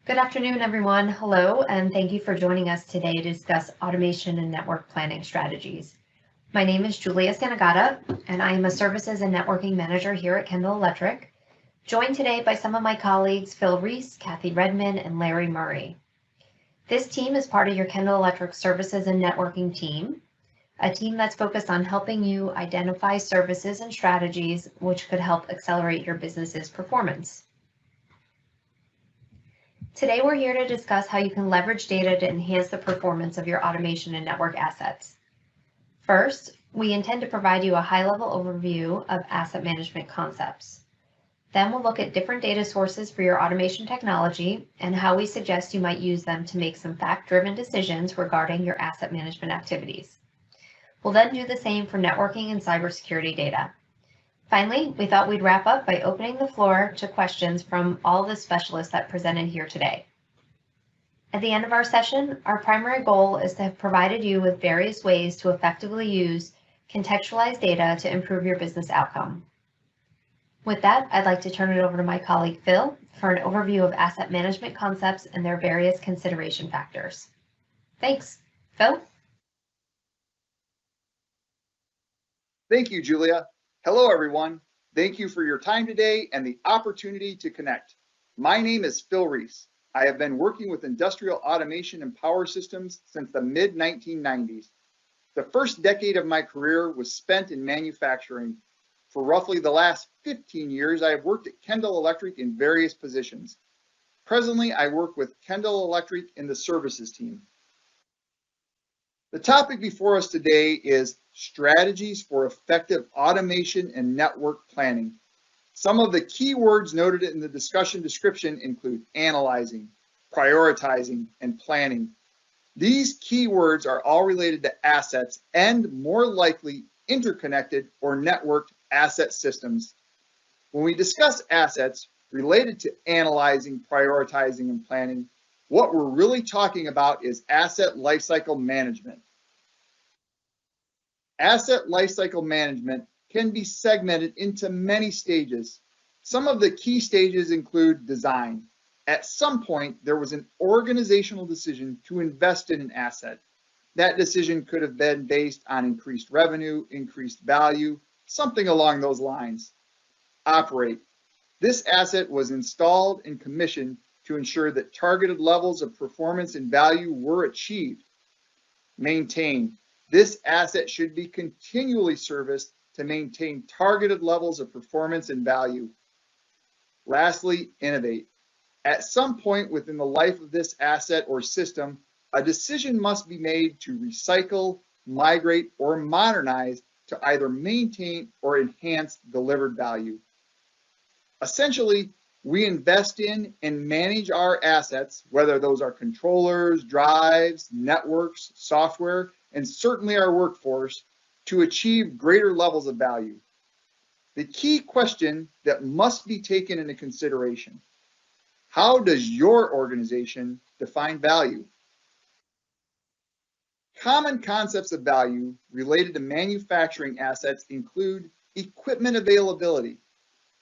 Good afternoon, everyone. Hello, and thank you for joining us today to discuss automation and network planning strategies. My name is Julia Sanagata, and I am a Services and Networking Manager here at Kendall Electric, joined today by some of my colleagues, Phil Reese, Kathy Redman, and Larry Murray. This team is part of your Kendall Electric Services and Networking team, a team that's focused on helping you identify services and strategies which could help accelerate your business's performance. Today, we're here to discuss how you can leverage data to enhance the performance of your automation and network assets. First, we intend to provide you a high-level overview of asset management concepts. Then we'll look at different data sources for your automation technology and how we suggest you might use them to make some fact-driven decisions regarding your asset management activities. We'll then do the same for networking and cybersecurity data. Finally, we thought we'd wrap up by opening the floor to questions from all the specialists that presented here today. At the end of our session, our primary goal is to have provided you with various ways to effectively use contextualized data to improve your business outcome. With that, I'd like to turn it over to my colleague Phil for an overview of asset management concepts and their various consideration factors. Thanks. Phil? Thank you, Julia. Hello, everyone. Thank you for your time today and the opportunity to connect. My name is Phil Reese. I have been working with industrial automation and power systems since the mid-1990s. The first decade of my career was spent in manufacturing. For roughly the last 15 years, I have worked at Kendall Electric in various positions. Presently, I work with Kendall Electric in the services team. The topic before us today is strategies for effective automation and network planning. Some of the key words noted in the discussion description include analyzing, prioritizing, and planning. These key words are all related to assets and more likely interconnected or networked asset systems. When we discuss assets related to analyzing, prioritizing, and planning, what we're really talking about is asset lifecycle management. Asset lifecycle management can be segmented into many stages. Some of the key stages include design. At some point, there was an organizational decision to invest in an asset. That decision could have been based on increased revenue, increased value, something along those lines. Operate. This asset was installed and commissioned to ensure that targeted levels of performance and value were achieved. Maintain. This asset should be continually serviced to maintain targeted levels of performance and value. Lastly, innovate. At some point within the life of this asset or system, a decision must be made to recycle, migrate, or modernize to either maintain or enhance delivered value. Essentially, we invest in and manage our assets, whether those are controllers, drives, networks, software, and certainly our workforce, to achieve greater levels of value. The key question that must be taken into consideration: how does your organization define value? Common concepts of value related to manufacturing assets include equipment availability.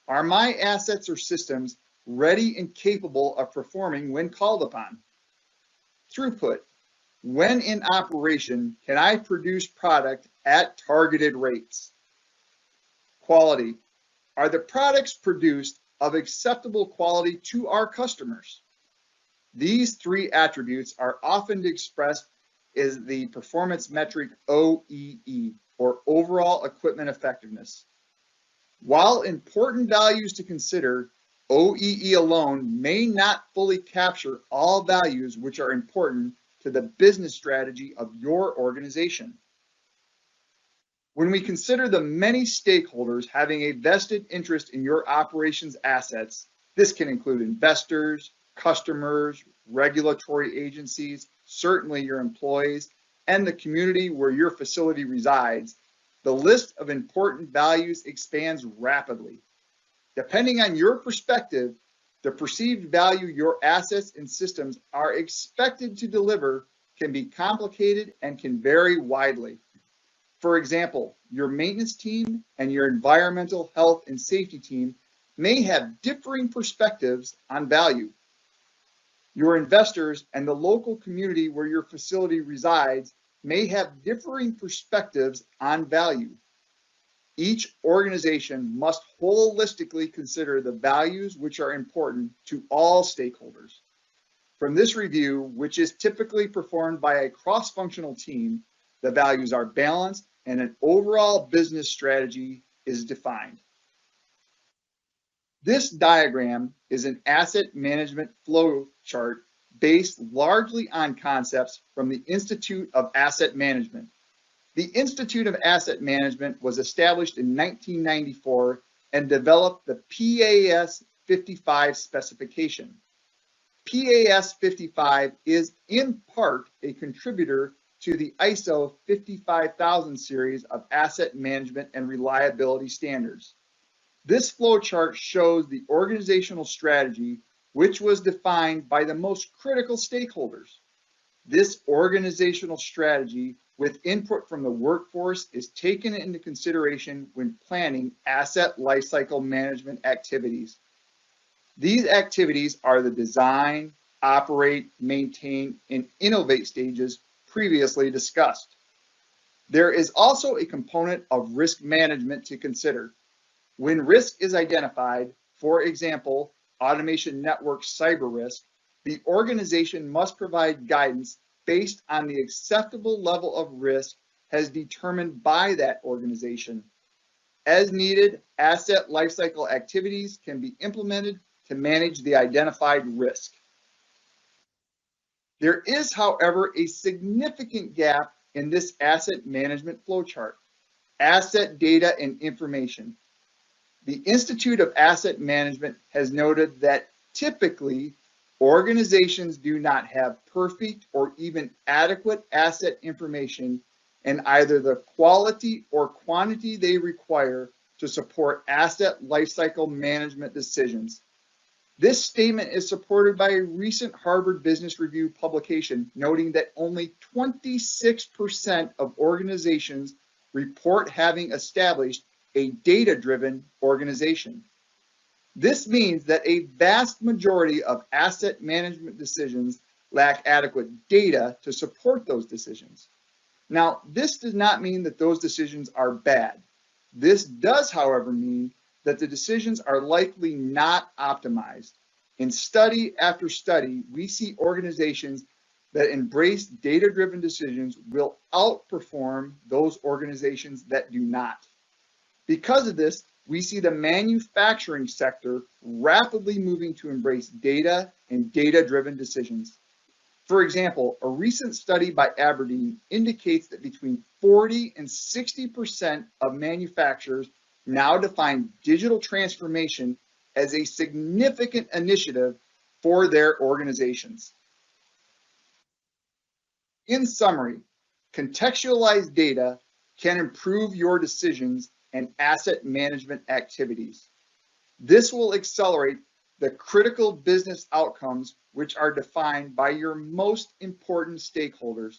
Are my assets or systems ready and capable of performing when called upon? Throughput. When in operation, can I produce product at targeted rates? Quality. Are the products produced of acceptable quality to our customers? These three attributes are often expressed as the performance metric OEE, or overall equipment effectiveness. While important values to consider, OEE alone may not fully capture all values which are important to the business strategy of your organization. When we consider the many stakeholders having a vested interest in your operations assets, this can include investors, customers, regulatory agencies, certainly your employees, and the community where your facility resides, the list of important values expands rapidly. Depending on your perspective, the perceived value your assets and systems are expected to deliver can be complicated and can vary widely. For example, your maintenance team and your environmental health and safety team may have differing perspectives on value. Your investors and the local community where your facility resides may have differing perspectives on value. Each organization must holistically consider the values which are important to all stakeholders. From this review, which is typically performed by a cross-functional team, the values are balanced and an overall business strategy is defined. This diagram is an asset management flow chart based largely on concepts from the Institute of Asset Management. The Institute of Asset Management was established in 1994 and developed the PAS 55 specification. PAS 55 is in part a contributor to the ISO 55000 series of asset management and reliability standards. This flowchart shows the organizational strategy which was defined by the most critical stakeholders. This organizational strategy with input from the workforce is taken into consideration when planning asset lifecycle management activities. These activities are the design, operate, maintain, and innovate stages previously discussed. There is also a component of risk management to consider. When risk is identified, for example, automation network cyber risk, the organization must provide guidance based on the acceptable level of risk as determined by that organization. As needed, asset lifecycle activities can be implemented to manage the identified risk. There is, however, a significant gap in this asset management flowchart: asset data and information. The Institute of Asset Management has noted that typically organizations do not have perfect or even adequate asset information in either the quality or quantity they require to support asset lifecycle management decisions. This statement is supported by a recent Harvard Business Review publication noting that only 26% of organizations report having established a data-driven organization. This means that a vast majority of asset management decisions lack adequate data to support those decisions. Now, this does not mean that those decisions are bad. This does, however, mean that the decisions are likely not optimized. In study after study, we see organizations that embrace data-driven decisions will outperform those organizations that do not. Because of this, we see the manufacturing sector rapidly moving to embrace data and data-driven decisions. For example, a recent study by Aberdeen indicates that between 40 and 60% of manufacturers now define digital transformation as a significant initiative for their organizations. In summary, contextualized data can improve your decisions and asset management activities. This will accelerate the critical business outcomes which are defined by your most important stakeholders.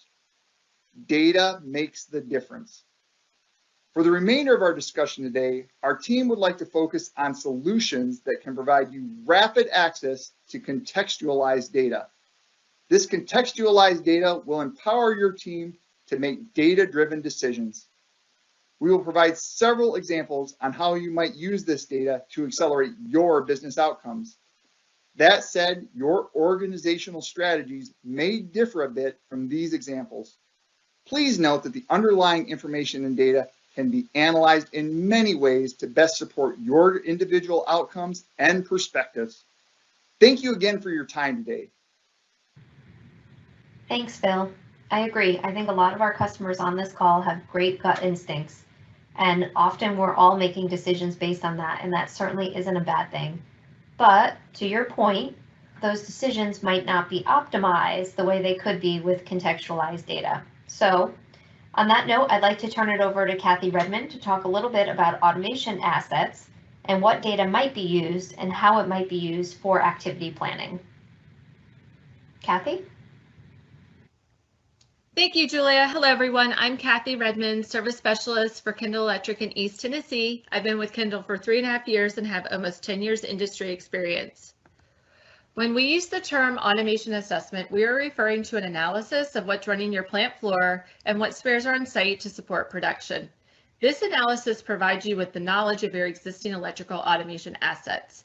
Data makes the difference. For the remainder of our discussion today, our team would like to focus on solutions that can provide you rapid access to contextualized data. This contextualized data will empower your team to make data-driven decisions. We will provide several examples on how you might use this data to accelerate your business outcomes. That said, your organizational strategies may differ a bit from these examples. Please note that the underlying information and data can be analyzed in many ways to best support your individual outcomes and perspectives. Thank you again for your time today. Thanks, Phil. I agree. I think a lot of our customers on this call have great gut instincts, and often we're all making decisions based on that, and that certainly isn't a bad thing. But to your point, those decisions might not be optimized the way they could be with contextualized data. So on that note, I'd like to turn it over to Kathy Redmond to talk a little bit about automation assets and what data might be used and how it might be used for activity planning. Kathy? Thank you, Julia. Hello, everyone. I'm Kathy Redmond, Service Specialist for Kendall Electric in East Tennessee. I've been with Kendall for 3.5 years and have almost 10 years industry experience. When we use the term automation assessment, we are referring to an analysis of what's running your plant floor and what spares are on site to support production. This analysis provides you with the knowledge of your existing electrical automation assets.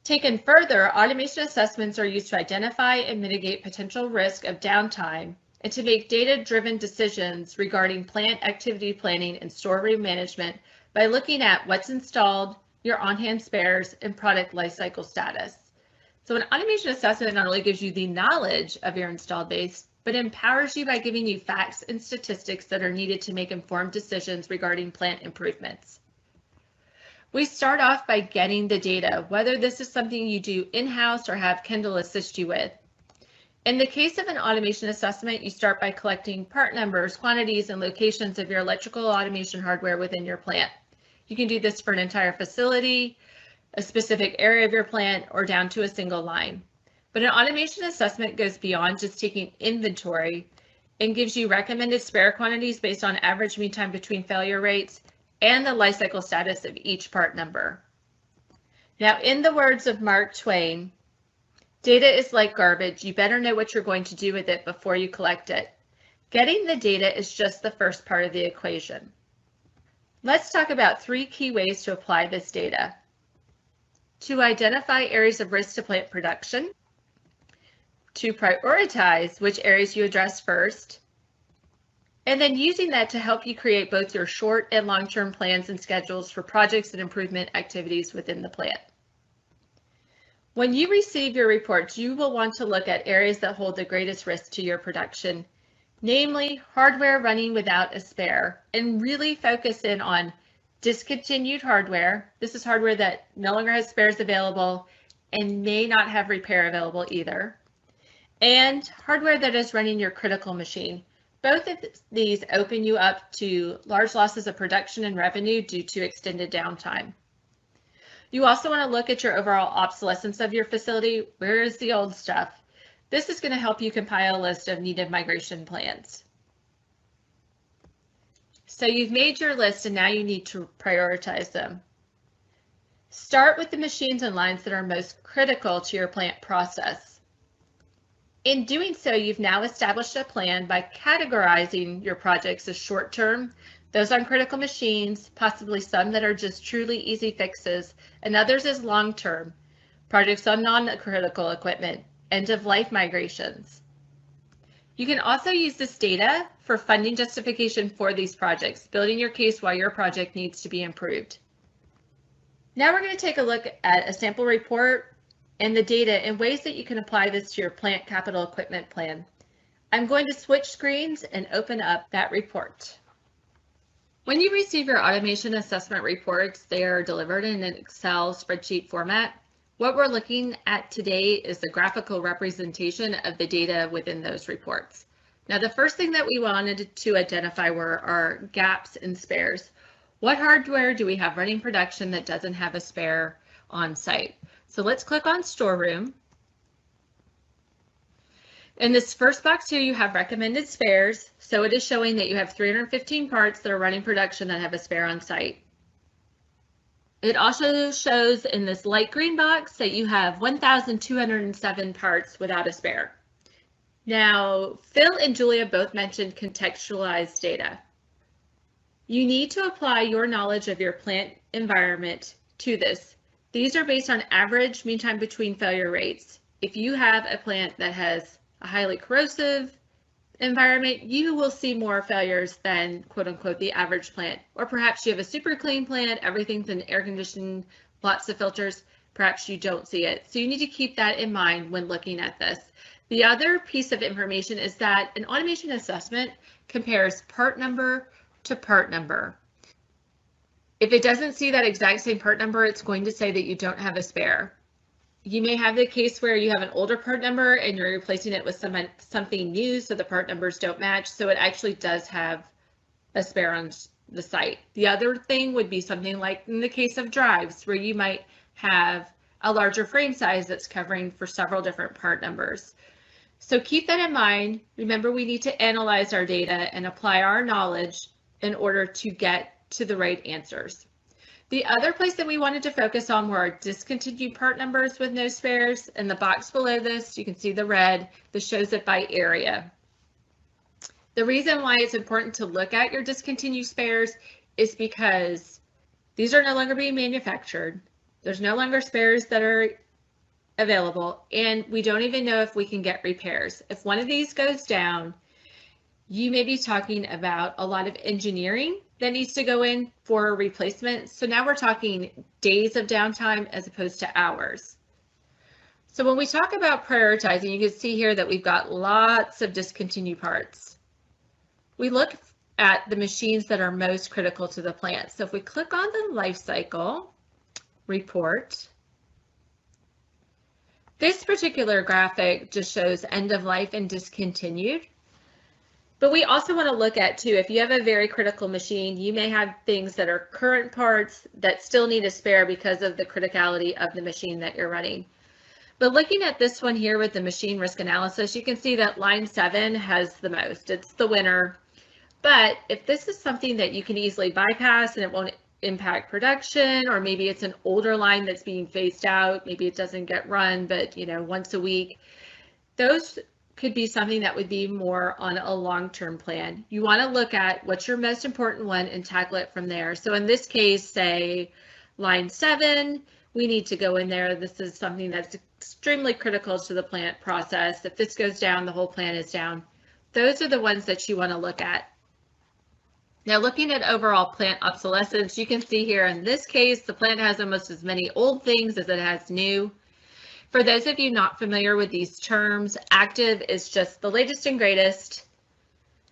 Taken further, automation assessments are used to identify and mitigate potential risk of downtime and to make data-driven decisions regarding plant activity planning and storeroom management by looking at what's installed, your on-hand spares, and product lifecycle status. So an automation assessment not only gives you the knowledge of your installed base, but empowers you by giving you facts and statistics that are needed to make informed decisions regarding plant improvements. We start off by getting the data, whether this is something you do in-house or have Kendall assist you with. In the case of an automation assessment, you start by collecting part numbers, quantities, and locations of your electrical automation hardware within your plant. You can do this for an entire facility, a specific area of your plant, or down to a single line. But an automation assessment goes beyond just taking inventory and gives you recommended spare quantities based on average mean time between failure rates and the life cycle status of each part number. Now, in the words of Mark Twain, data is like garbage. You better know what you're going to do with it before you collect it. Getting the data is just the first part of the equation. Let's talk about 3 key ways to apply this data. To identify areas of risk to plant production, to prioritize which areas you address first, and then using that to help you create both your short and long-term plans and schedules for projects and improvement activities within the plant. When you receive your reports, you will want to look at areas that hold the greatest risk to your production, namely hardware running without a spare, and really focus in on discontinued hardware. This is hardware that no longer has spares available and may not have repair available either. And hardware that is running your critical machine. Both of these open you up to large losses of production and revenue due to extended downtime. You also want to look at your overall obsolescence of your facility. Where is the old stuff? This is going to help you compile a list of needed migration plans. So you've made your list and now you need to prioritize them. Start with the machines and lines that are most critical to your plant process. In doing so, you've now established a plan by categorizing your projects as short-term, those on critical machines, possibly some that are just truly easy fixes, and others as long-term, projects on non-critical equipment, end-of-life migrations. You can also use this data for funding justification for these projects, building your case why your project needs to be improved. Now we're going to take a look at a sample report and the data and ways that you can apply this to your plant capital equipment plan. I'm going to switch screens and open up that report. When you receive your automation assessment reports, they are delivered in an Excel spreadsheet format. What we're looking at today is the graphical representation of the data within those reports. Now, the first thing that we wanted to identify were our gaps and spares. What hardware do we have running production that doesn't have a spare on site? So let's click on storeroom. In this first box here, you have recommended spares. So it is showing that you have 315 parts that are running production that have a spare on site. It also shows in this light green box that you have 1,207 parts without a spare. Now, Phil and Julia both mentioned contextualized data. You need to apply your knowledge of your plant environment to this. These are based on average mean time between failure rates. If you have a plant that has a highly corrosive environment, you will see more failures than quote unquote the average plant. Or perhaps you have a super clean plant, everything's in air conditioned, lots of filters, perhaps you don't see it. So you need to keep that in mind when looking at this. The other piece of information is that an automation assessment compares part number to part number. If it doesn't see that exact same part number, it's going to say that you don't have a spare. You may have the case where you have an older part number and you're replacing it with something new, so the part numbers don't match. So it actually does have a spare on the site. The other thing would be something like in the case of drives, where you might have a larger frame size that's covering for several different part numbers. So keep that in mind. Remember, we need to analyze our data and apply our knowledge in order to get to the right answers. The other place that we wanted to focus on were our discontinued part numbers with no spares. In the box below this, you can see the red that shows it by area. The reason why it's important to look at your discontinued spares is because these are no longer being manufactured. There's no longer spares that are available, and we don't even know if we can get repairs. If one of these goes down, you may be talking about a lot of engineering that needs to go in for a replacement. So now we're talking days of downtime as opposed to hours. So when we talk about prioritizing, you can see here that we've got lots of discontinued parts. We look at the machines that are most critical to the plant. So if we click on the life cycle report, this particular graphic just shows end of life and discontinued. But we also want to look at too, if you have a very critical machine, you may have things that are current parts that still need a spare because of the criticality of the machine that you're running. But looking at this one here with the machine risk analysis, you can see that line 7 has the most. It's the winner. But if this is something that you can easily bypass and it won't impact production, or maybe it's an older line that's being phased out, maybe it doesn't get run, but once a week, those could be something that would be more on a long-term plan. You want to look at what's your most important one and tackle it from there. So in this case, say line 7, we need to go in there. This is something that's extremely critical to the plant process. If this goes down, the whole plant is down. Those are the ones that you want to look at. Now, looking at overall plant obsolescence, you can see here in this case, the plant has almost as many old things as it has new. For those of you not familiar with these terms, active is just the latest and greatest.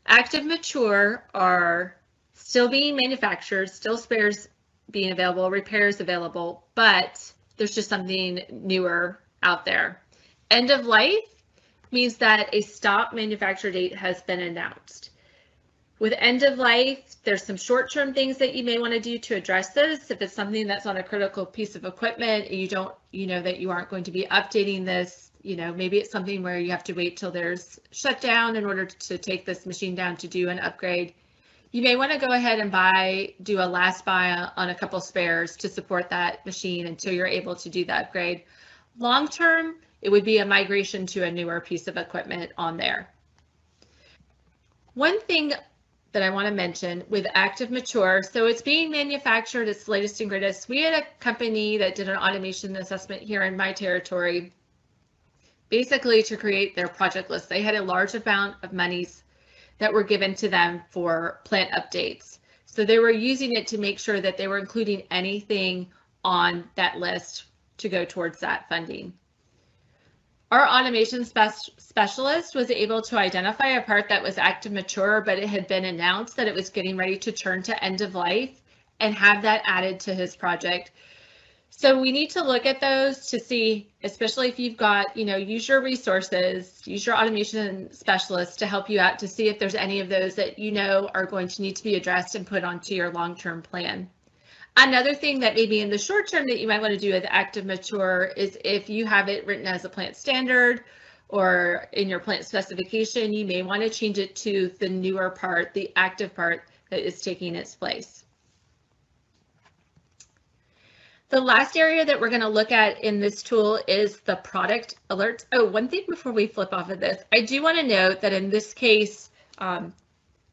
Active mature are still being manufactured, still spares being available, repairs available, but there's just something newer out there. End of life means that a stop manufacture date has been announced. With end of life, there's some short-term things that you may want to do to address this. If it's something that's on a critical piece of equipment, you know that you aren't going to be updating this, maybe it's something where you have to wait till there's shutdown in order to take this machine down to do an upgrade. You may want to go ahead and do a last buy on a couple spares to support that machine until you're able to do the upgrade. Long-term, it would be a migration to a newer piece of equipment on there. One thing that I want to mention with active mature, so it's being manufactured, it's the latest and greatest. We had a company that did an automation assessment here in my territory, basically to create their project list. They had a large amount of monies that were given to them for plant updates. So they were using it to make sure that they were including anything on that list to go towards that funding. Our automation specialist was able to identify a part that was active mature, but it had been announced that it was getting ready to turn to end of life and have that added to his project. So we need to look at those to see, especially if you've got, use your resources, use your automation specialist to help you out to see if there's any of those that are going to need to be addressed and put onto your long-term plan. Another thing that maybe in the short term that you might want to do with active mature is if you have it written as a plant standard or in your plant specification, you may want to change it to the newer part, the active part that is taking its place. The last area that we're going to look at in this tool is the product alerts. Oh, one thing before we flip off of this, I do want to note that in this case,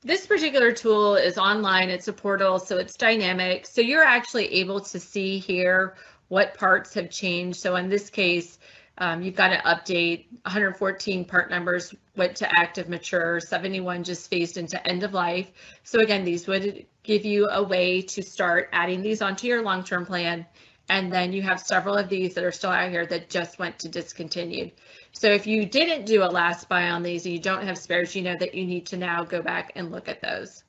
this particular tool is online, it's a portal, so it's dynamic. So you're actually able to see here what parts have changed. So in this case, you've got an update, 114 part numbers went to active mature, 71 just phased into end of life. So again, these would give you a way to start adding these onto your long-term plan. And then you have several of these that are still out here that just went to discontinued. So if you didn't do a last buy on these and you don't have spares, you know that you need to now go back and look at those.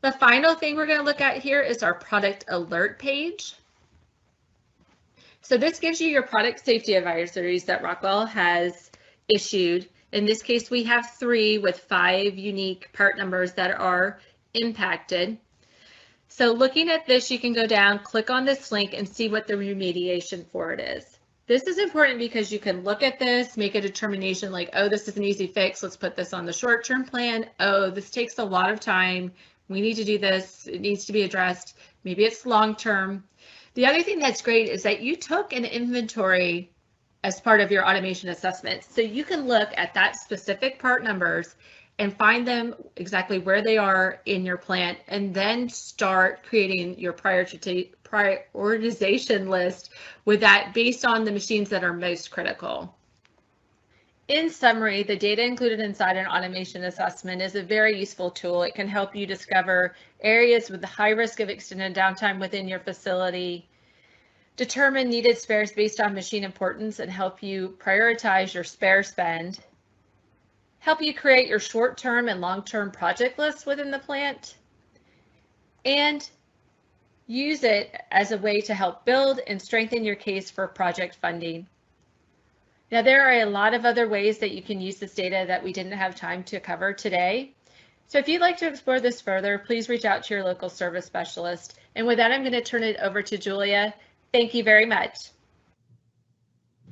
The final thing we're going to look at here is our product alert page. So this gives you your product safety advisories that Rockwell has issued. In this case, we have 3 with 5 unique part numbers that are impacted. So looking at this, you can go down, click on this link and see what the remediation for it is. This is important because you can look at this, make a determination like, oh, this is an easy fix. Let's put this on the short-term plan. Oh, this takes a lot of time. We need to do this. It needs to be addressed. maybe it's long-term. The other thing that's great is that you took an inventory as part of your automation assessment. So you can look at that specific part numbers and find them exactly where they are in your plant, and then start creating your prioritization list with that based on the machines that are most critical. In summary, the data included inside an automation assessment is a very useful tool. It can help you discover areas with the high risk of extended downtime within your facility, determine needed spares based on machine importance, and help you prioritize your spare spend, help you create your short-term and long-term project lists within the plant, and use it as a way to help build and strengthen your case for project funding. Now, there are a lot of other ways that you can use this data that we didn't have time to cover today. So if you'd like to explore this further, please reach out to your local service specialist. And with that, I'm going to turn it over to Julia. Thank you very much.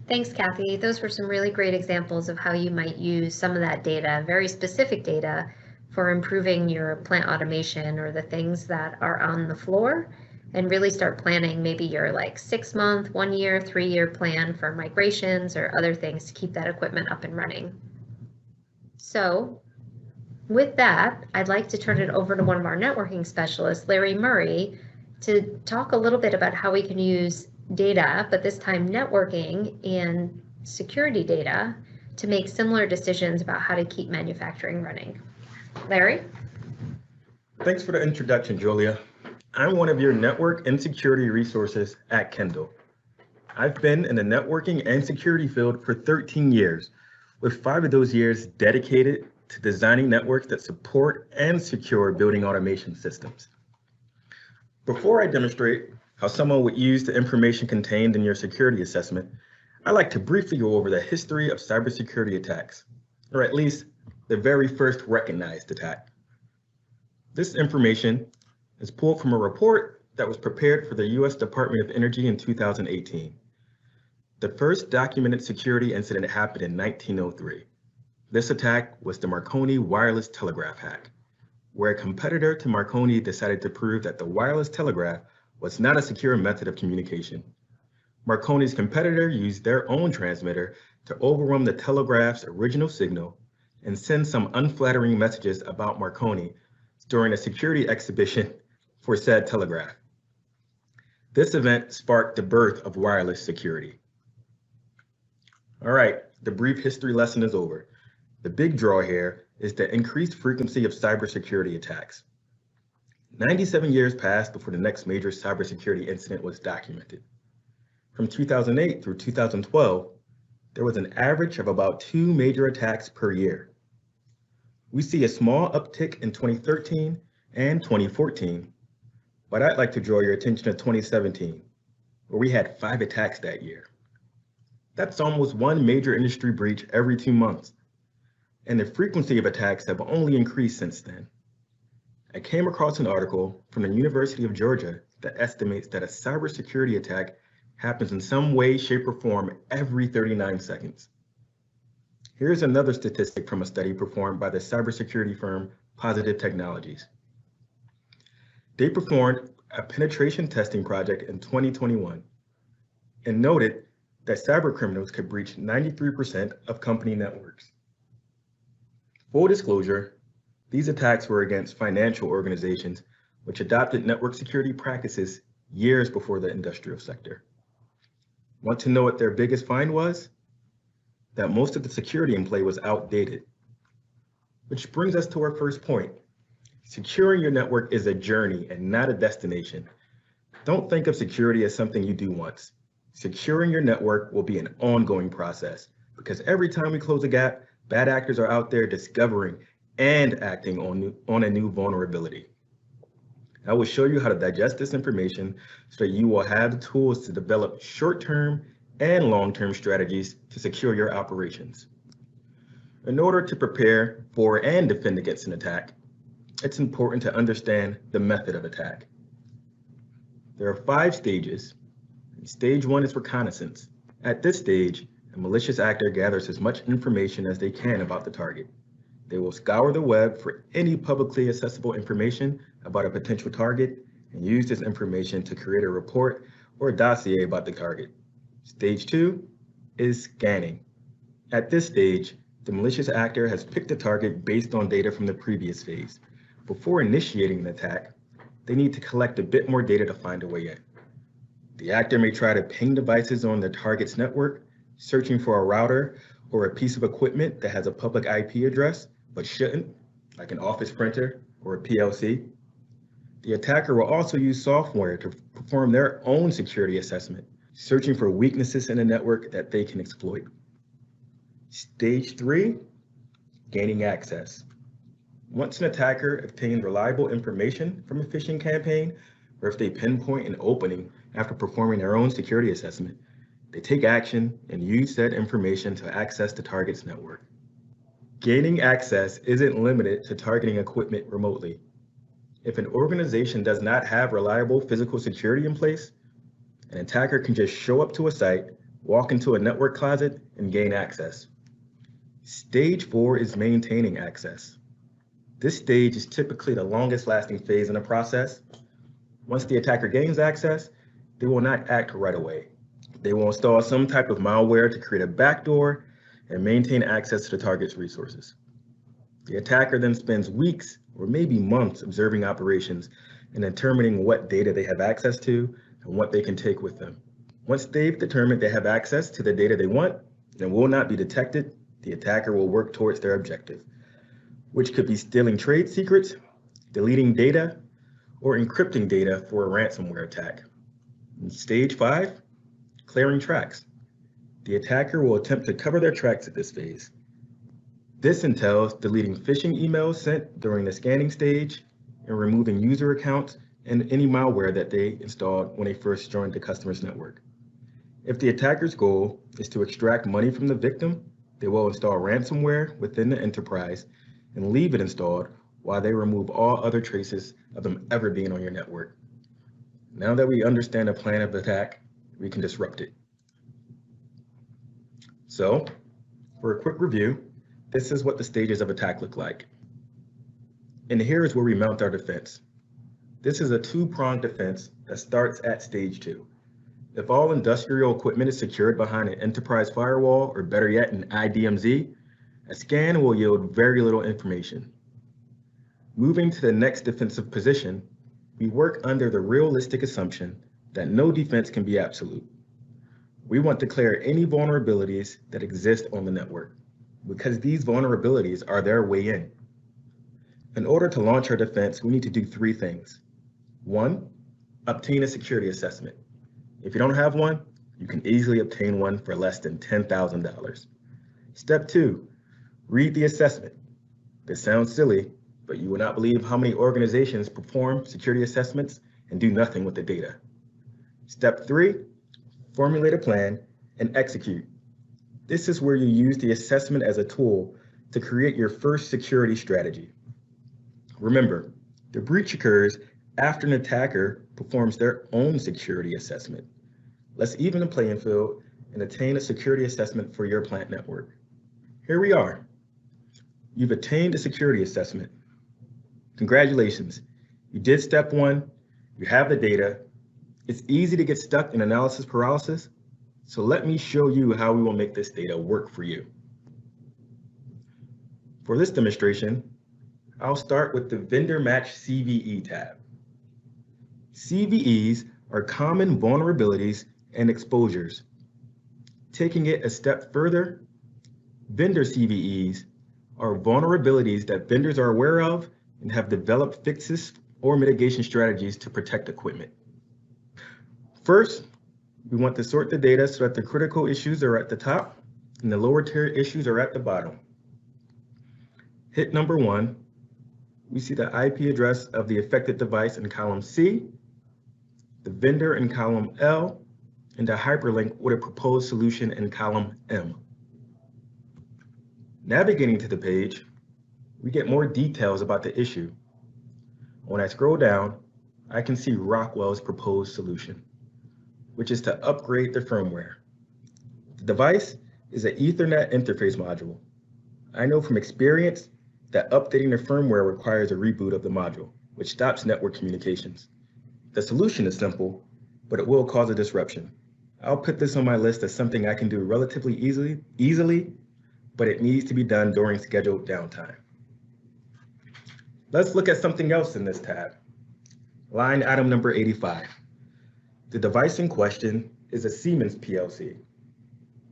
Thanks, Kathy. Those were some really great examples of how you might use some of that data, very specific data, for improving your plant automation or the things that are on the floor, and really start planning maybe your 6-month, 1 year, 3-year plan for migrations or other things to keep that equipment up and running. So with that, I'd like to turn it over to one of our networking specialists, Larry Murray, to talk a little bit about how we can use data, but this time networking and security data, to make similar decisions about how to keep manufacturing running. Larry? Thanks for the introduction, Julia. I'm one of your network and security resources at Kendall. I've been in the networking and security field for 13 years, with 5 of those years dedicated to designing networks that support and secure building automation systems. Before I demonstrate how someone would use the information contained in your security assessment, I'd like to briefly go over the history of cybersecurity attacks, or at least the very first recognized attack. This information is pulled from a report that was prepared for the U.S. Department of Energy in 2018. The first documented security incident happened in 1903. This attack was the Marconi wireless telegraph hack, where a competitor to Marconi decided to prove that the wireless telegraph was not a secure method of communication. Marconi's competitor used their own transmitter to overrun the telegraph's original signal and send some unflattering messages about Marconi during a security exhibition for said telegraph. This event sparked the birth of wireless security. All right, the brief history lesson is over. The big draw here is the increased frequency of cybersecurity attacks. 97 years passed before the next major cybersecurity incident was documented. From 2008 through 2012, there was an average of about 2 major attacks per year. We see a small uptick in 2013 and 2014, but I'd like to draw your attention to 2017, where we had 5 attacks that year. That's almost 1 major industry breach every 2 months, and the frequency of attacks have only increased since then. I came across an article from the University of Georgia that estimates that a cybersecurity attack happens in some way, shape, or form every 39 seconds. Here's another statistic from a study performed by the cybersecurity firm Positive Technologies. They performed a penetration testing project in 2021 and noted that cyber criminals could breach 93% of company networks. Full disclosure, these attacks were against financial organizations which adopted network security practices years before the industrial sector. Want to know what their biggest find was? That most of the security in play was outdated. Which brings us to our first point. Securing your network is a journey and not a destination. Don't think of security as something you do once. Securing your network will be an ongoing process, because every time we close a gap, bad actors are out there discovering and acting on a new vulnerability. I will show you how to digest this information so that you will have the tools to develop short-term and long-term strategies to secure your operations. In order to prepare for and defend against an attack, it's important to understand the method of attack. There are 5 stages. Stage 1 is reconnaissance. At this stage, a malicious actor gathers as much information as they can about the target. They will scour the web for any publicly accessible information about a potential target and use this information to create a report or a dossier about the target. Stage 2 is scanning. At this stage, the malicious actor has picked a target based on data from the previous phase. Before initiating an attack, they need to collect a bit more data to find a way in. The actor may try to ping devices on the target's network, searching for a router or a piece of equipment that has a public IP address, but shouldn't, like an office printer or a PLC. The attacker will also use software to perform their own security assessment, searching for weaknesses in the network that they can exploit. Stage 3, gaining access. Once an attacker obtains reliable information from a phishing campaign, or if they pinpoint an opening after performing their own security assessment, they take action and use that information to access the target's network. Gaining access isn't limited to targeting equipment remotely. If an organization does not have reliable physical security in place, an attacker can just show up to a site, walk into a network closet, and gain access. Stage 4 is maintaining access. This stage is typically the longest lasting phase in the process. Once the attacker gains access, they will not act right away. They will install some type of malware to create a backdoor and maintain access to the target's resources. The attacker then spends weeks or maybe months observing operations and determining what data they have access to and what they can take with them. Once they've determined they have access to the data they want and will not be detected, the attacker will work towards their objective, which could be stealing trade secrets, deleting data, or encrypting data for a ransomware attack. In stage 5, clearing tracks. The attacker will attempt to cover their tracks at this phase. This entails deleting phishing emails sent during the scanning stage and removing user accounts and any malware that they installed when they first joined the customer's network. If the attacker's goal is to extract money from the victim, they will install ransomware within the enterprise and leave it installed while they remove all other traces of them ever being on your network. Now that we understand the plan of attack, we can disrupt it. So, for a quick review, this is what the stages of attack look like. And here is where we mount our defense. This is a two-pronged defense that starts at stage 2. If all industrial equipment is secured behind an enterprise firewall, or better yet, an IDMZ, a scan will yield very little information. Moving to the next defensive position, we work under the realistic assumption that no defense can be absolute. We want to clear any vulnerabilities that exist on the network, because these vulnerabilities are their way in. In order to launch our defense, we need to do 3 things. 1, obtain a security assessment. If you don't have one, you can easily obtain one for less than $10,000. Step 2, read the assessment. This sounds silly, but you will not believe how many organizations perform security assessments and do nothing with the data. Step 3, formulate a plan and execute. This is where you use the assessment as a tool to create your first security strategy. Remember, the breach occurs after an attacker performs their own security assessment. Let's even the playing field and attain a security assessment for your plant network. Here we are. You've attained a security assessment. Congratulations, you did step 1, you have the data. It's easy to get stuck in analysis paralysis, so let me show you how we will make this data work for you. For this demonstration, I'll start with the Vendor Match CVE tab. CVEs are common vulnerabilities and exposures. Taking it a step further, vendor CVEs are vulnerabilities that vendors are aware of and have developed fixes or mitigation strategies to protect equipment. First, we want to sort the data so that the critical issues are at the top and the lower tier issues are at the bottom. Hit number 1, we see the IP address of the affected device in column C, the vendor in column L, and a hyperlink with a proposed solution in column M. Navigating to the page, we get more details about the issue. When I scroll down, I can see Rockwell's proposed solution, which is to upgrade the firmware. The device is an Ethernet interface module. I know from experience that updating the firmware requires a reboot of the module, which stops network communications. The solution is simple, but it will cause a disruption. I'll put this on my list as something I can do relatively easily, but it needs to be done during scheduled downtime. Let's look at something else in this tab. Line item number 85. The device in question is a Siemens PLC.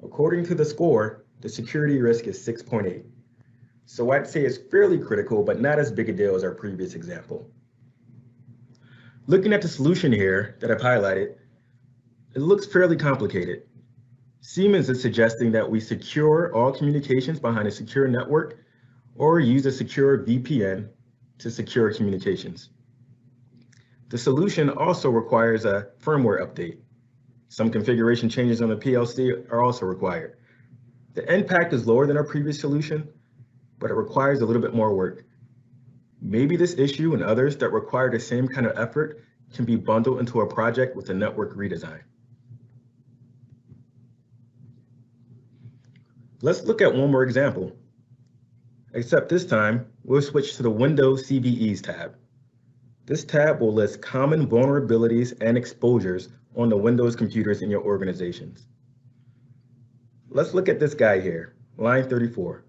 According to the score, the security risk is 6.8. So I'd say it's fairly critical, but not as big a deal as our previous example. Looking at the solution here that I've highlighted, it looks fairly complicated. Siemens is suggesting that we secure all communications behind a secure network or use a secure VPN to secure communications. The solution also requires a firmware update. Some configuration changes on the PLC are also required. The impact is lower than our previous solution, but it requires a little bit more work. Maybe this issue and others that require the same kind of effort can be bundled into a project with a network redesign. Let's look at one more example, except this time we'll switch to the Windows CVEs tab. This tab will list common vulnerabilities and exposures on the Windows computers in your organizations. Let's look at this guy here, line 34.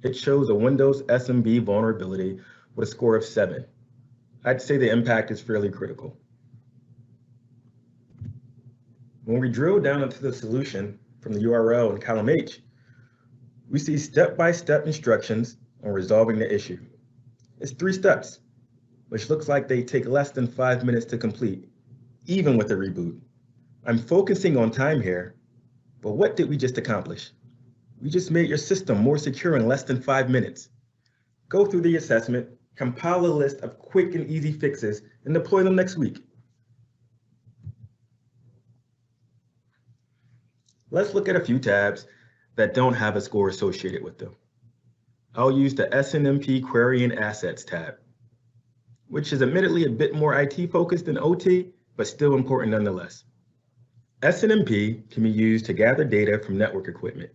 It shows a Windows SMB vulnerability with a score of 7. I'd say the impact is fairly critical. When we drill down into the solution from the URL in column H, we see step-by-step instructions on resolving the issue. It's 3 steps, which looks like they take less than 5 minutes to complete, even with a reboot. I'm focusing on time here, but what did we just accomplish? We just made your system more secure in less than 5 minutes. Go through the assessment, compile a list of quick and easy fixes, and deploy them next week. Let's look at a few tabs that don't have a score associated with them. I'll use the SNMP Query and Assets tab, which is admittedly a bit more IT focused than OT, but still important nonetheless. SNMP can be used to gather data from network equipment.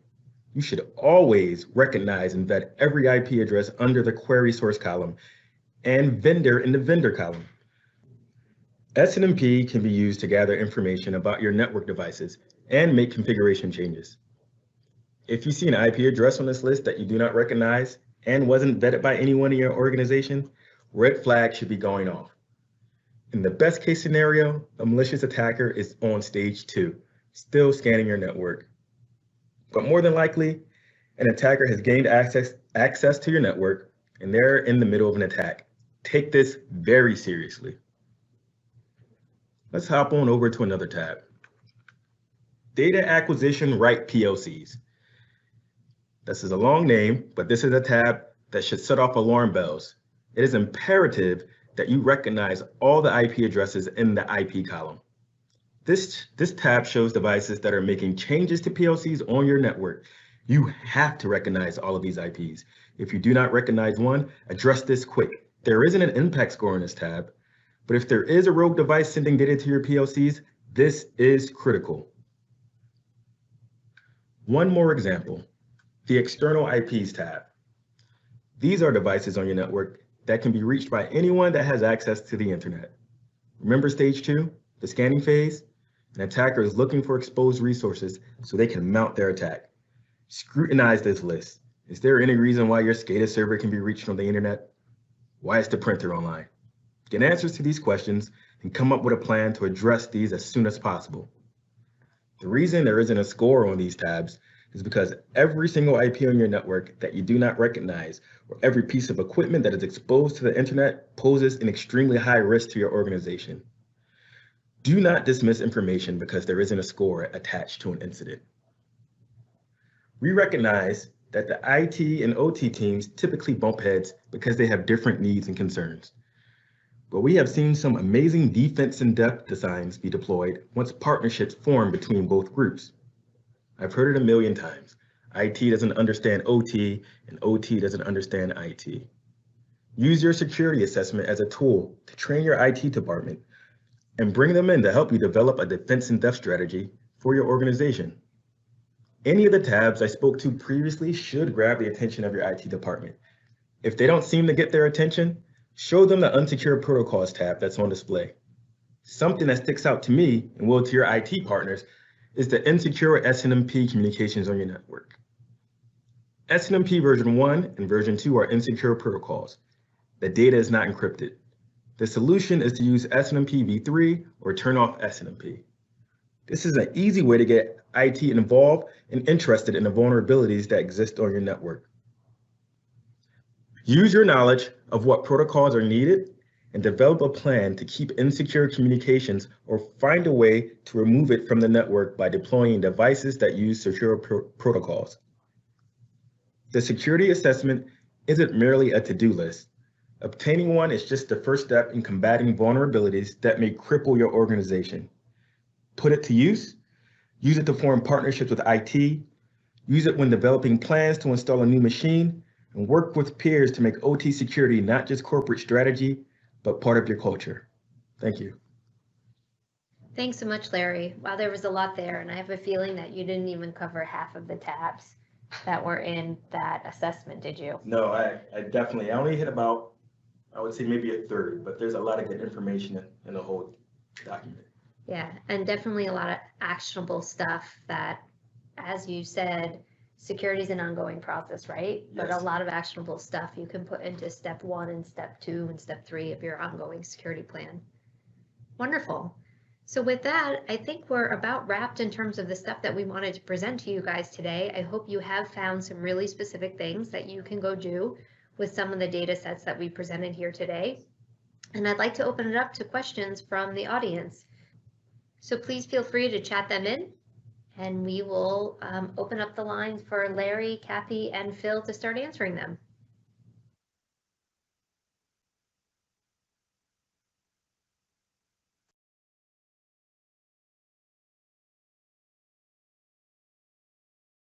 You should always recognize and vet every IP address under the query source column and vendor in the vendor column. SNMP can be used to gather information about your network devices and make configuration changes. If you see an IP address on this list that you do not recognize and wasn't vetted by anyone in your organization, red flag should be going off. In the best case scenario, a malicious attacker is on stage 2, still scanning your network. But more than likely, an attacker has gained access to your network and they're in the middle of an attack. Take this very seriously. Let's hop on over to another tab. Data Acquisition Right PLCs. This is a long name, but this is a tab that should set off alarm bells. It is imperative that you recognize all the IP addresses in the IP column. This tab shows devices that are making changes to PLCs on your network. You have to recognize all of these IPs. If you do not recognize one, address this quick. There isn't an impact score in this tab, but if there is a rogue device sending data to your PLCs, this is critical. One more example, the External IPs tab. These are devices on your network that can be reached by anyone that has access to the internet. Remember stage 2, the scanning phase? An attacker is looking for exposed resources so they can mount their attack. Scrutinize this list. Is there any reason why your SCADA server can be reached on the internet? Why is the printer online? Get answers to these questions and come up with a plan to address these as soon as possible. The reason there isn't a score on these tabs is because every single IP on your network that you do not recognize or every piece of equipment that is exposed to the internet poses an extremely high risk to your organization. Do not dismiss information because there isn't a score attached to an incident. We recognize that the IT and OT teams typically bump heads because they have different needs and concerns. But we have seen some amazing defense in depth designs be deployed once partnerships form between both groups. I've heard it a million times. IT doesn't understand OT and OT doesn't understand IT. Use your security assessment as a tool to train your IT department and bring them in to help you develop a defense in depth strategy for your organization. Any of the tabs I spoke to previously should grab the attention of your IT department. If they don't seem to get their attention, show them the Unsecure Protocols tab that's on display. Something that sticks out to me and will to your IT partners is the insecure SNMP communications on your network. SNMP version 1 and version 2 are insecure protocols. The data is not encrypted. The solution is to use SNMP v3 or turn off SNMP. This is an easy way to get IT involved and interested in the vulnerabilities that exist on your network. Use your knowledge of what protocols are needed and develop a plan to keep insecure communications or find a way to remove it from the network by deploying devices that use secure protocols. The security assessment isn't merely a to-do list. Obtaining one is just the first step in combating vulnerabilities that may cripple your organization. Put it to use it to form partnerships with IT, use it when developing plans to install a new machine, and work with peers to make OT security not just corporate strategy, but part of your culture. Thank you. Thanks so much, Larry. Wow, there was a lot there, and I have a feeling that you didn't even cover half of the tabs that were in that assessment, did you? No, I only hit about, I would say maybe a third, but there's a lot of good information in the whole document. Yeah, and definitely a lot of actionable stuff that, as you said, security is an ongoing process, right? Yes. But a lot of actionable stuff you can put into step 1 and step 2 and step 3 of your ongoing security plan. Wonderful. So with that, I think we're about wrapped in terms of the stuff that we wanted to present to you guys today. I hope you have found some really specific things that you can go do with some of the data sets that we presented here today. And I'd like to open it up to questions from the audience. So please feel free to chat them in, and we will open up the lines for Larry, Kathy, and Phil to start answering them.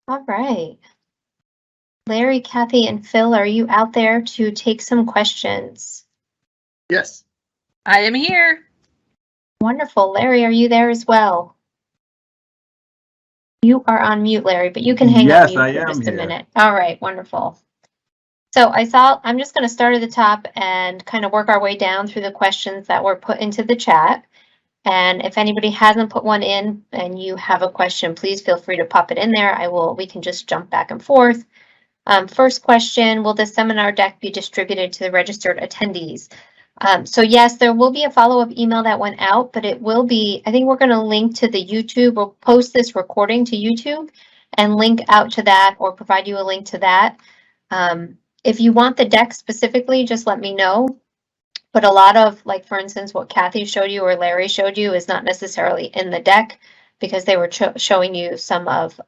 All right. Larry, Kathy, and Phil, are you out there to take some questions? Yes. I am here. Wonderful. Larry, are you there as well? You are on mute, Larry, but you can hang on mute for just a minute. All right, wonderful. So I'm just going to start at the top and kind of work our way down through the questions that were put into the chat. And if anybody hasn't put one in and you have a question, please feel free to pop it in there. We can just jump back and forth. First question, will the seminar deck be distributed to the registered attendees? So yes, there will be a follow-up email that went out, but it will be, I think we're going to link to the YouTube. We'll post this recording to YouTube and link out to that, or provide you a link to that. If you want the deck specifically, just let me know. But a lot of, like, for instance, what Kathy showed you or Larry showed you is not necessarily in the deck, because they were showing you some of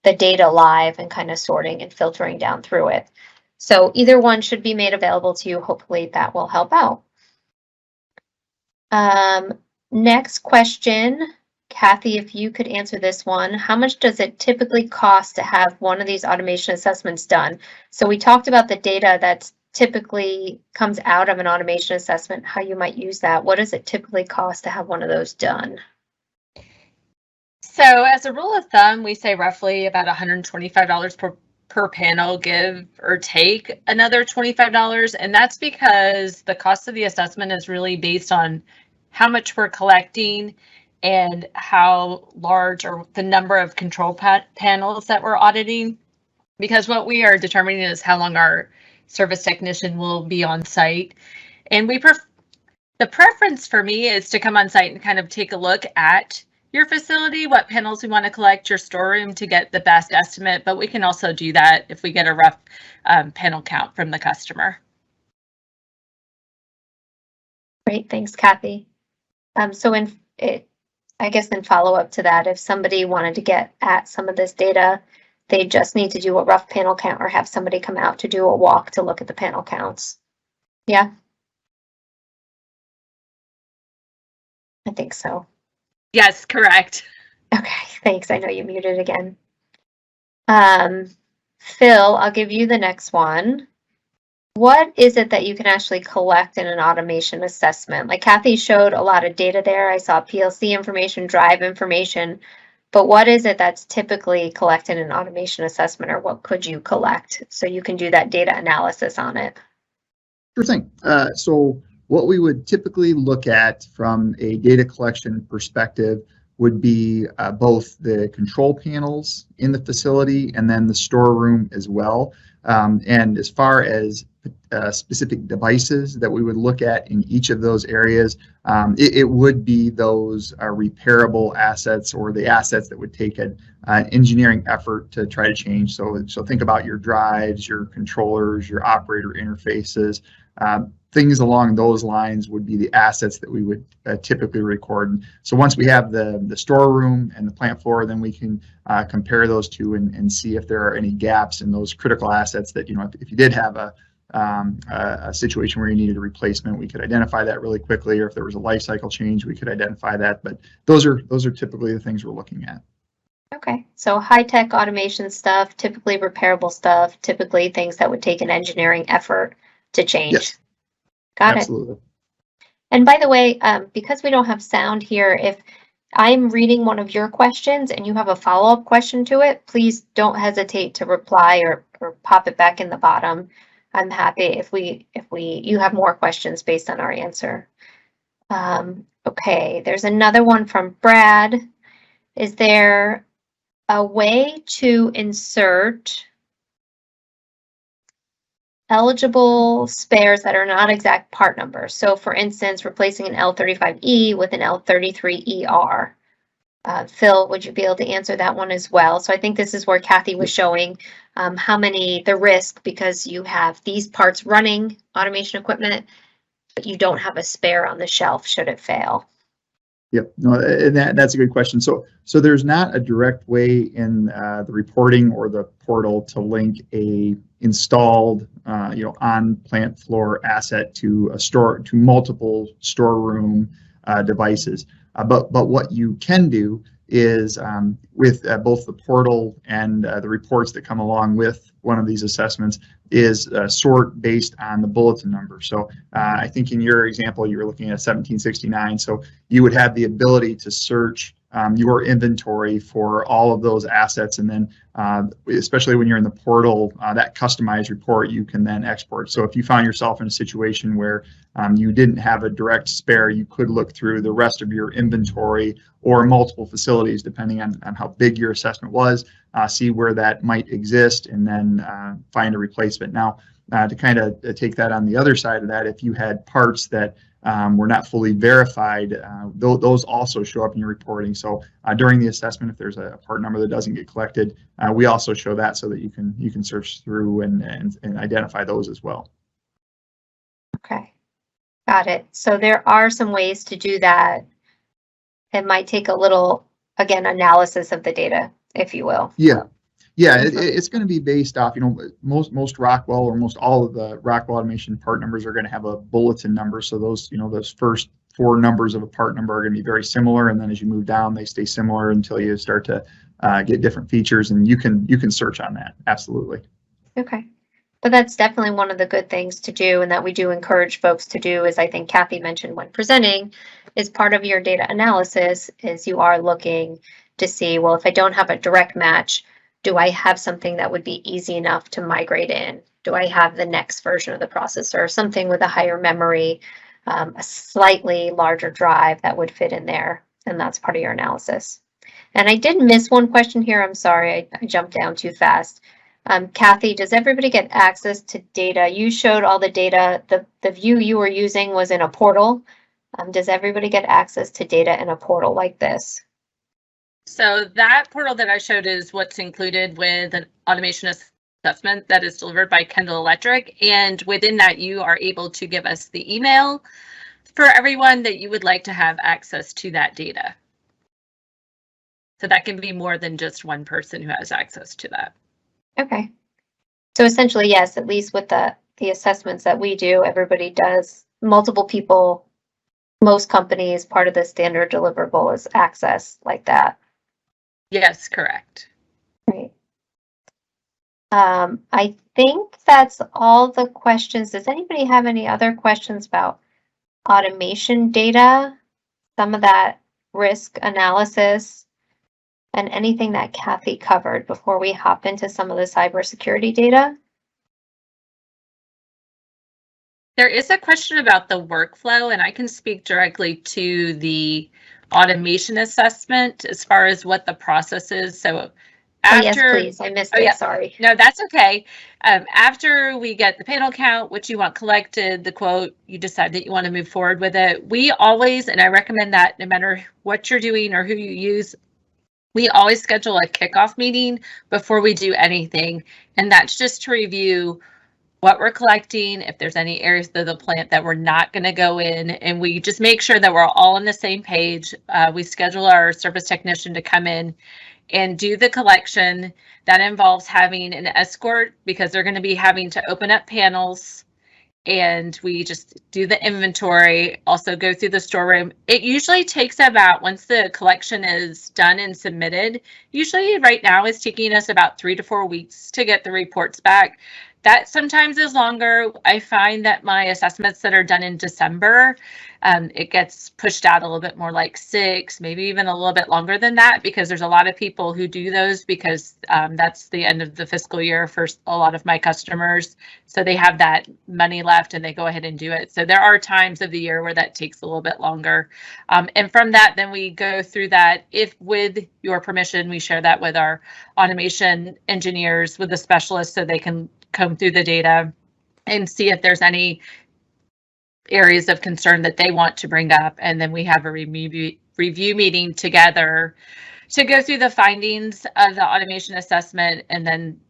the data live and kind of sorting and filtering down through it. So either one should be made available to you. Hopefully that will help out. Next question, Kathy, if you could answer this one. How much does it typically cost to have one of these automation assessments done? So we talked about the data that's typically comes out of an automation assessment, how you might use that. What does it typically cost to have one of those done? So as a rule of thumb, we say roughly about $125 per panel, give or take another $25. And that's because the cost of the assessment is really based on how much we're collecting and how large or the number of control panels that we're auditing. Because what we are determining is how long our service technician will be on site. And the preference for me is to come on site and kind of take a look at your facility, what panels we want to collect, your storeroom, to get the best estimate, but we can also do that if we get a rough panel count from the customer. Great, thanks, Kathy. So I guess in follow up to that, if somebody wanted to get at some of this data, they just need to do a rough panel count or have somebody come out to do a walk to look at the panel counts. Yeah? I think so. Yes, correct. Okay, thanks. I know you muted again. Phil, I'll give you the next one. What is it that you can actually collect in an automation assessment? Like Kathy showed a lot of data there. I saw PLC information, drive information, but what is it that's typically collected in an automation assessment, or what could you collect so you can do that data analysis on it? Sure thing. So what we would typically look at from a data collection perspective would be both the control panels in the facility and then the storeroom as well. And as far as specific devices that we would look at in each of those areas, it would be those repairable assets or the assets that would take an engineering effort to try to change. So think about your drives, your controllers, your operator interfaces. Things along those lines would be the assets that we would typically record. So once we have the storeroom and the plant floor, then we can compare those two and see if there are any gaps in those critical assets that, if you did have a situation where you needed a replacement, we could identify that really quickly, or if there was a life cycle change, we could identify that. But those are typically the things we're looking at. Okay, so high-tech automation stuff, typically repairable stuff, typically things that would take an engineering effort to change. Yes. Got Absolutely. it. And by the way, because we don't have sound here, if I'm reading one of your questions and you have a follow-up question to it, please don't hesitate to reply or pop it back in the bottom. I'm happy if you have more questions based on our answer. Okay, there's another one from Brad. Is there a way to insert eligible spares that are not exact part numbers? So for instance, replacing an L35E with an L33ER. Phil, would you be able to answer that one as well? So I think this is where Kathy was showing the risk, because you have these parts running automation equipment, but you don't have a spare on the shelf should it fail. Yep, no, and that's a good question. So there's not a direct way in the reporting or the portal to link a installed, on plant floor asset to multiple storeroom devices. But what you can do is with both the portal and the reports that come along with one of these assessments is sort based on the bulletin number. So I think in your example, you were looking at 1769. So you would have the ability to search your inventory for all of those assets. And then especially when you're in the portal, that customized report, you can then export. So if you found yourself in a situation where you didn't have a direct spare, you could look through the rest of your inventory or multiple facilities, depending on how big your assessment was, see where that might exist, and then find a replacement. Now, to kind of take that on the other side of that, if you had parts that were not fully verified, those also show up in your reporting. So during the assessment, if there's a part number that doesn't get collected, we also show that so that you can search through and identify those as well. Okay, got it. So there are some ways to do that. It might take a little, again, analysis of the data, if you will. Yeah, it's going to be based off, most Rockwell or most all of the Rockwell automation part numbers are going to have a bulletin number. So those, those first 4 numbers of a part number are going to be very similar, and then as you move down, they stay similar until you start to get different features, and you can search on that. Absolutely. Okay. But that's definitely one of the good things to do, and that we do encourage folks to do, as I think Kathy mentioned when presenting, is part of your data analysis is you are looking to see, well, if I don't have a direct match, do I have something that would be easy enough to migrate in? Do I have the next version of the processor, something with a higher memory, a slightly larger drive that would fit in there? And that's part of your analysis. And I did miss one question here. I'm sorry, I jumped down too fast. Kathy, does everybody get access to data? You showed all the data. The view you were using was in a portal. Does everybody get access to data in a portal like this? So that portal that I showed is what's included with an automation assessment that is delivered by Kendall Electric. And within that, you are able to give us the email for everyone that you would like to have access to that data. So that can be more than just one person who has access to that. Okay. So essentially, yes, at least with the assessments that we do, everybody does, multiple people, most companies, part of the standard deliverable is access like that. Yes, correct. Great. I think that's all the questions. Does anybody have any other questions about automation data, some of that risk analysis, and anything that Kathy covered before we hop into some of the cybersecurity data? There is a question about the workflow, and I can speak directly to the automation assessment as far as what the process is. So after, yes, please. I missed it. yeah. Sorry. No, that's okay. After we get the panel count, which you want collected, the quote, you decide that you want to move forward with it. We always, and I recommend that no matter what you're doing or who you use, we always schedule a kickoff meeting before we do anything. And that's just to review what we're collecting, if there's any areas of the plant that we're not going to go in, and we just make sure that we're all on the same page. We schedule our service technician to come in and do the collection. That involves having an escort because they're going to be having to open up panels, and we just do the inventory, also go through the storeroom. It usually takes about, once the collection is done and submitted, usually right now it's taking us about 3 to 4 weeks to get the reports back. That sometimes is longer. I find that my assessments that are done in December, it gets pushed out a little bit more, like 6, maybe even a little bit longer than that, because there's a lot of people who do those because that's the end of the fiscal year for a lot of my customers. So they have that money left and they go ahead and do it. So there are times of the year where that takes a little bit longer. And from that, then we go through that. If with your permission, we share that with our automation engineers, with the specialists, so they can comb through the data and see if there's any areas of concern that they want to bring up. And then we have a review meeting together to go through the findings of the automation assessment and then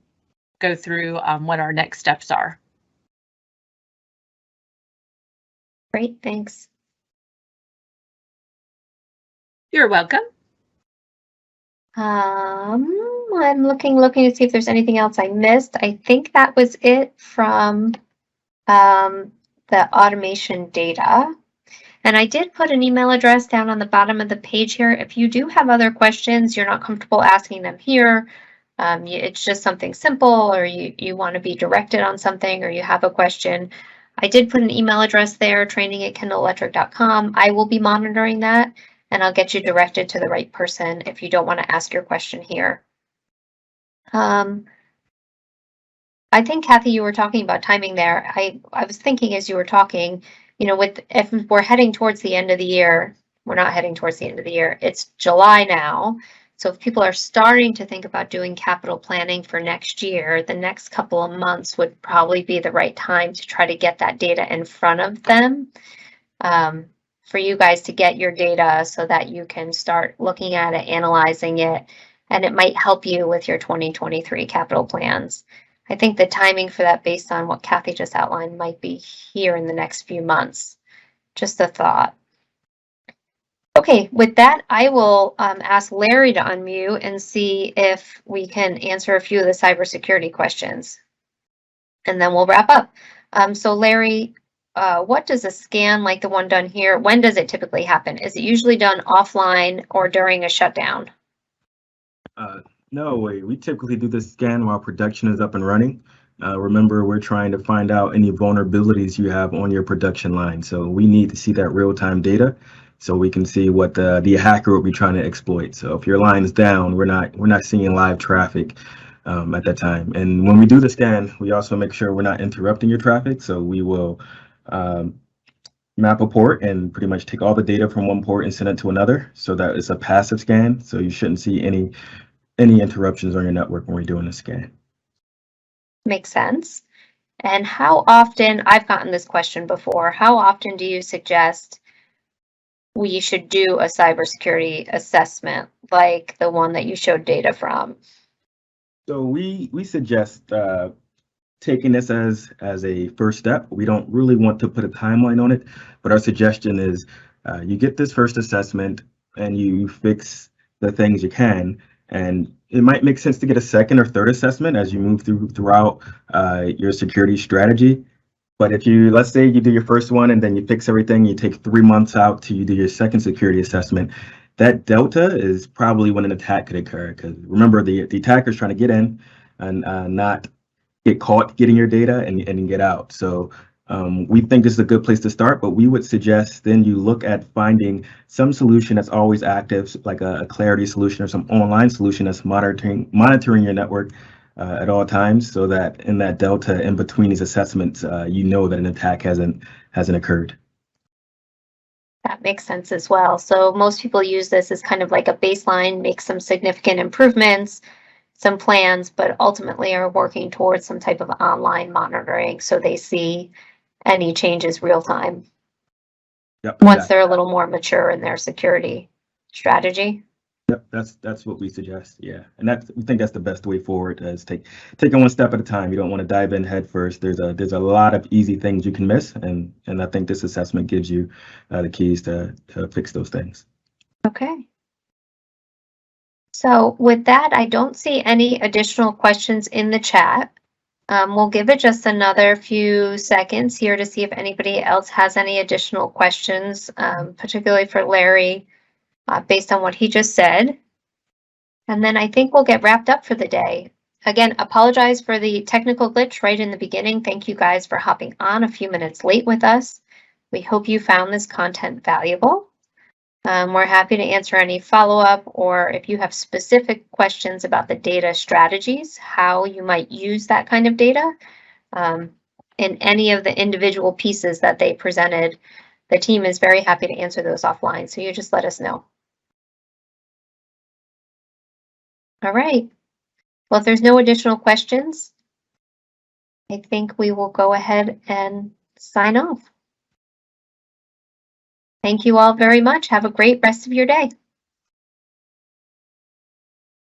go through what our next steps are. Great, thanks. You're welcome. I'm looking to see if there's anything else I missed. I think that was it from the automation data. And I did put an email address down on the bottom of the page here. If you do have other questions, you're not comfortable asking them here, it's just something simple, or you want to be directed on something, or you have a question, I did put an email address there, training@kendallelectric.com. I will be monitoring that, and I'll get you directed to the right person if you don't want to ask your question here. I think, Kathy, you were talking about timing there. I was thinking as you were talking, you know, if we're heading towards the end of the year, we're not heading towards the end of the year. It's July now. So if people are starting to think about doing capital planning for next year, the next couple of months would probably be the right time to try to get that data in front of them, for you guys to get your data so that you can start looking at it, analyzing it, and it might help you with your 2023 capital plans. I think the timing for that, based on what Kathy just outlined, might be here in the next few months. Just a thought. Okay, with that, I will ask Larry to unmute and see if we can answer a few of the cybersecurity questions. And then we'll wrap up. So Larry, what does a scan like the one done here, when does it typically happen? Is it usually done offline or during a shutdown? No way. We typically do this scan while production is up and running. Remember, we're trying to find out any vulnerabilities you have on your production line. So we need to see that real-time data so we can see what the hacker will be trying to exploit. So if your line is down, we're not seeing live traffic at that time. And when we do the scan, we also make sure we're not interrupting your traffic. So we will map a port and pretty much take all the data from one port and send it to another. So that it's a passive scan. So you shouldn't see any interruptions on your network when we're doing a scan. Makes sense. And how often, I've gotten this question before, how often do you suggest we should do a cybersecurity assessment like the one that you showed data from? So we suggest taking this as a first step. We don't really want to put a timeline on it, but our suggestion is you get this first assessment and you fix the things you can. And it might make sense to get a second or third assessment as you move throughout your security strategy. But if let's say you do your first one and then you fix everything, you take 3 months out till you do your second security assessment, that delta is probably when an attack could occur. Because remember, the attacker is trying to get in and not get caught getting your data and get out. So we think this is a good place to start, but we would suggest then you look at finding some solution that's always active, like a Clarity solution or some online solution that's monitoring your network at all times, so that in that delta in between these assessments, you know that an attack hasn't occurred. That makes sense as well. So most people use this as kind of like a baseline, make some significant improvements, some plans, but ultimately are working towards some type of online monitoring so they see any changes real time. Yep, Once exactly. they're a little more mature in their security strategy. Yep, that's what we suggest. Yeah, and we think that's the best way forward. Is taking one step at a time. You don't want to dive in head first. There's a lot of easy things you can miss, and I think this assessment gives you the keys to fix those things. Okay. So with that, I don't see any additional questions in the chat. We'll give it just another few seconds here to see if anybody else has any additional questions, particularly for Larry, based on what he just said. And then I think we'll get wrapped up for the day. Again, apologize for the technical glitch right in the beginning. Thank you guys for hopping on a few minutes late with us. We hope you found this content valuable. We're happy to answer any follow-up, or if you have specific questions about the data strategies, how you might use that kind of data in any of the individual pieces that they presented. The team is very happy to answer those offline, so you just let us know. All right. Well, if there's no additional questions, I think we will go ahead and sign off. Thank you all very much. Have a great rest of your day.